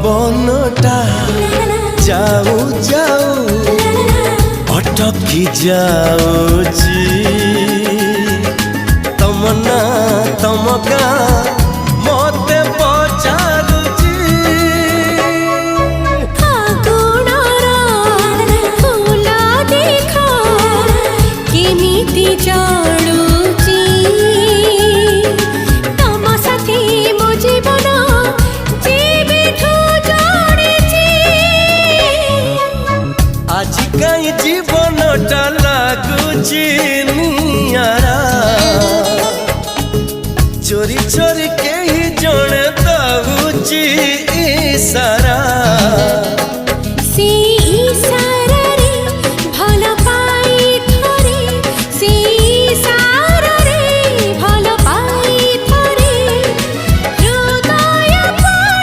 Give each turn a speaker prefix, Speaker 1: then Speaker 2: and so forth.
Speaker 1: पवनटा जाऊ जाऊ अटकी जाऊची तमना तमका मते पचारुची
Speaker 2: फूला देखा केमिति जाणुची तम साथी मो जीवन जीविठू जोड़ीची
Speaker 1: आज कहीं जीवनटा लागुची नियारा चोरी चोरी के ही जने दउची इशारा।